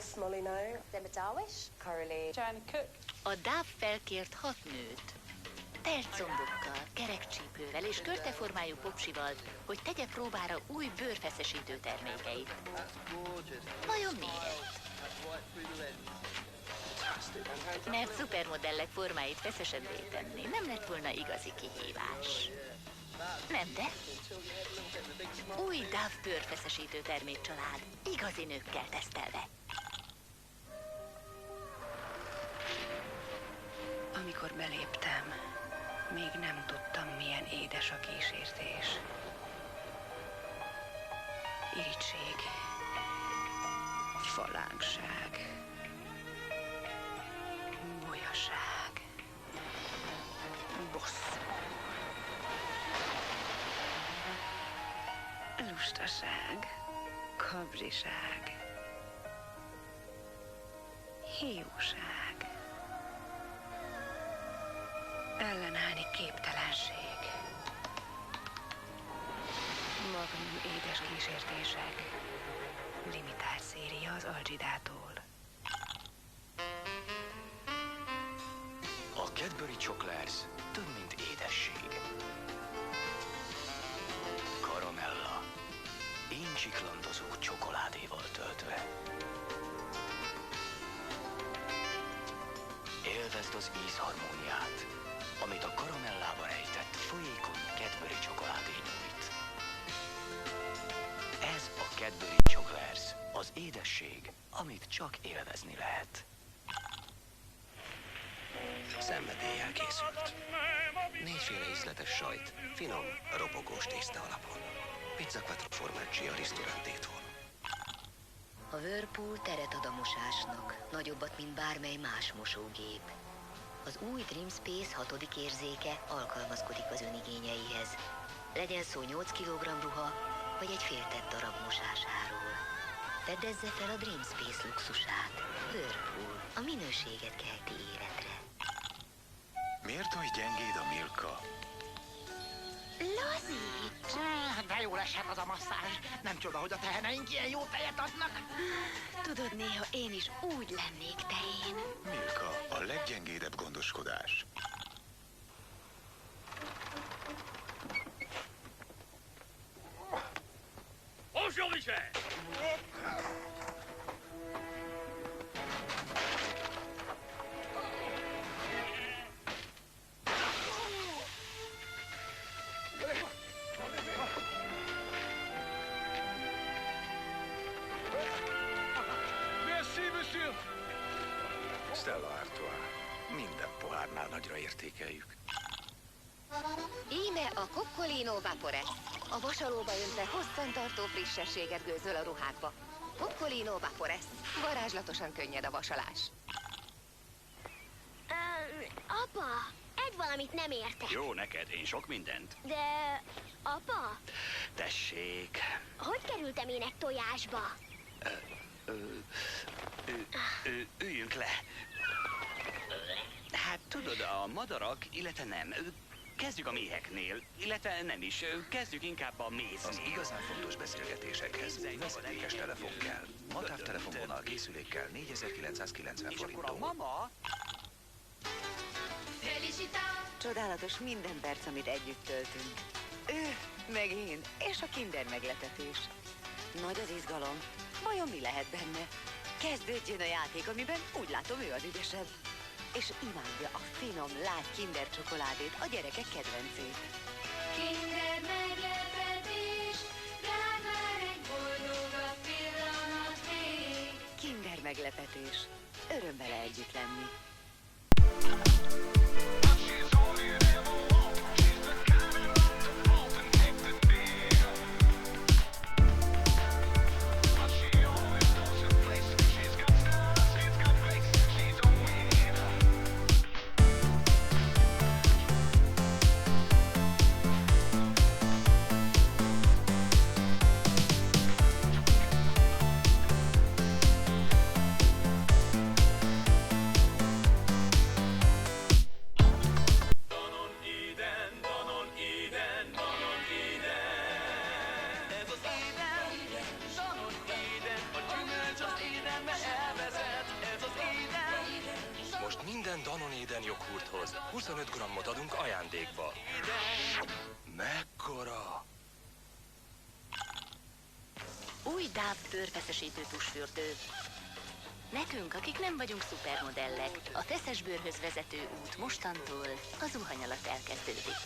Jess Molyneux, Emma Darwish, Coralie, Joanna Cook. A DAV felkért 6 nőt. Telt szombokkal, kerekcsípővel és körteformájú popsival, hogy tegye próbára új bőrfeszesítő termékeit. Vajon miért? Mert szupermodellek formáit feszesebbé tenni nem lett volna igazi kihívás. Nem de? Új DAV bőrfeszesítő termékcsalád, igazi nőkkel tesztelve. Amikor beléptem, még nem tudtam, milyen édes a kísértés. Irigység, falágság, bolyaság, bosszú, lustaság, kabriság, hiúság, ellenállni képtelenség, magnum édes kísértések, limitált széria az Algidától. A Cadbury Chocolates több, mint édesség. Karamella, éncsiklandozó csokoládéval töltve. Élvezd az ízharmóniát, amit a karamellába rejtett folyékony Cadbury csokoládé nyújt. Ez a Cadbury Chocolates, az édesség, amit csak élvezni lehet. Szenvedéllyel készült. 4 ízletes sajt, finom, ropogós tészta alapon. Pizza Quattro Formaggi a Ristorantétól. A Whirlpool teret ad a mosásnak, nagyobbat, mint bármely más mosógép. Az új Dream Space 6. érzéke alkalmazkodik az ön igényeihez. Legyen szó 8 kg ruha, vagy egy féltett darab mosásáról. Fedezze fel a Dream Space luxusát. Whirlpool, a minőséget kelti életre. Miért oly gyengéd a Milka? Lazít! De jól esett az a masszázs. Nem csoda, hogy a teheneink ilyen jó tejet adnak. Tudod, néha én is úgy lennék tehén. Milka, a leggyengédebb gondoskodás. Stella Artois. Minden pohárnál nagyra értékeljük. Íme a Coccolino Vapore. A vasalóba öntve hosszantartó frissességet gőzöl a ruhákba. Coccolino Vapore. Varázslatosan könnyed a vasalás. Apa, egy valamit nem értek. Jó neked, én sok mindent. De, apa, Tessék. hogy kerültem én egy tojásba? Üljünk le. Hát tudod, a madarak, illetve nem. Kezdjük a méheknél, illetve nem is. Kezdjük inkább a méznél. Az igazán fontos beszélgetésekhez vezetékes telefon kell. Madártelefonvonal készülékkel 4990 És akkor a forinttól. mama... Csodálatos minden perc, amit együtt töltünk. Ő, meg én, és a Kinder meglepetés. Nagy az izgalom. Vajon mi lehet benne? Kezdődjön a játék, amiben úgy látom, ő az ügyesebb. És imádja a finom, lágy Kinder csokoládét, a gyerekek kedvencét. Kinder meglepetés, rád vár egy boldogabb pillanat még. Kinder meglepetés. Öröm vele együtt lenni. Minden Danonéden joghurthoz 25 grammot adunk ajándékba. Mekkora? Új Dove bőrfeszesítő tusfürdő. Nekünk, akik nem vagyunk szupermodellek, a feszes bőrhöz vezető út mostantól a zuhany alatt elkezdődik.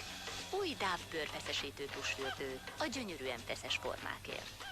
Új Dove bőrfeszesítő tusfürdő a gyönyörűen feszes formákért.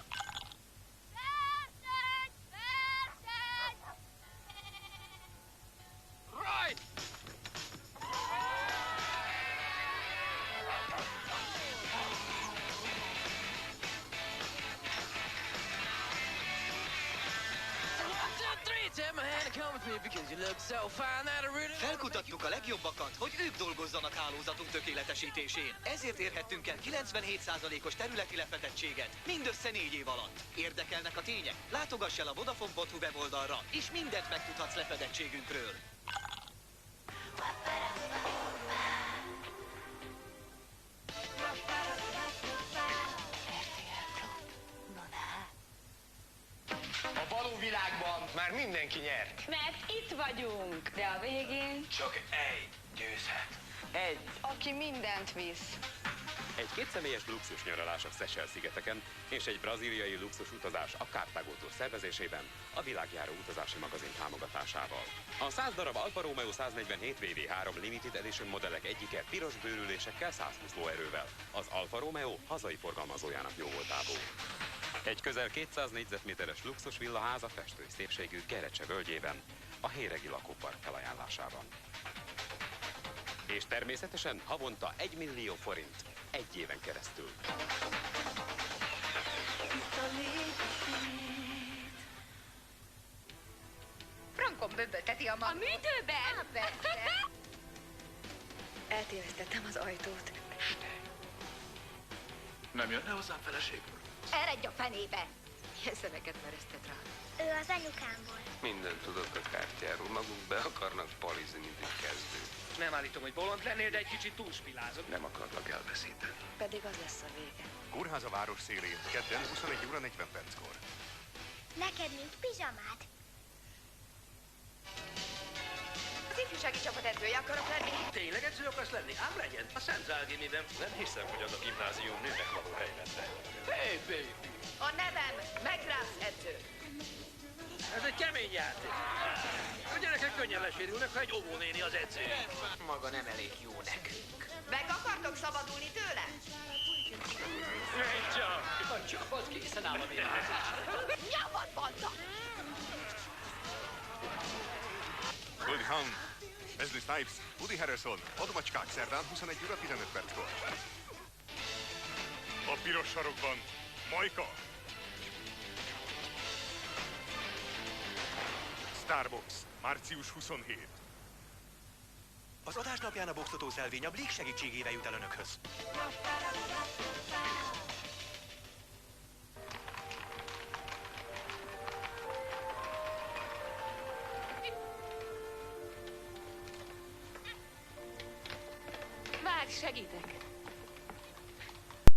Felkutattuk a legjobbakat, hogy ők dolgozzanak hálózatunk tökéletesítésén. Ezért érhettünk el 97%-os területi lefedettséget mindössze 4 év alatt. Érdekelnek a tények? Látogass el a Vodafone.hu weboldalra, és mindent megtudhatsz lefedettségünkről. A való világban már mindenki nyert. Mert itt vagyunk, de a végén... Csak egy győzhet. Aki mindent visz. Egy kétszemélyes luxus nyaralás a Seychelles-szigeteken és egy brazíliai luxus utazás a Cartago Tour szervezésében a világjáró utazási magazin támogatásával. A 100 darab Alfa Romeo 147 VV3 Limited Edition modellek egyike piros bőrülésekkel 120 lóerővel, az Alfa Romeo hazai forgalmazójának jóvoltából. Egy közel 200 négyzetméteres luxus villaház a festői szépségű Gerecse völgyében, a Héregi lakópark felajánlásában. És természetesen havonta 1 millió forint, egy éven keresztül. Frankon bömbölteti a magot. A műtőben? Persze. Eltévesztettem az ajtót. Nem jönne hozzám feleségből? Eredj a fenébe! Milyen szemeket merezted rá? Ő az anyukámból. Mindent tudok a kártyáról, maguk be akarnak palizni, mint egy kezdő. Nem állítom, hogy bolond lennél, de egy kicsit túlspilázod. Nem akarlak elveszíteni. Pedig az lesz a vége. Kórház a város szélén, kedden 21 óra 40 perckor. Neked nincs pizsamád. Az ifjúsági csapat edzője akarok lenni. Tényleg edző akarsz lenni? Ám legyen. A Szent Zálgimiben. Nem hiszem, hogy az a gimnázium nőnek való hely lenne. Hey, baby! A nevem McGrath edző. Ez egy kemény játék. A gyerekek könnyen lesérülnek, ha egy óvónéni az edző. Maga nem elég jó nekünk. Meg akartok szabadulni tőle? A csapat készen áll a világzásra. Nyomod, banda! Goldie Hawn, Wesley Snipes, Woody Harrelson, Vadmacskák szerdán 21 óra 15 perckor. A piros sarokban Majka. Starbox, március 27. Az adás napján a boxotó szelvény a Blik segítségével jut el önökhöz. Várj, segítek.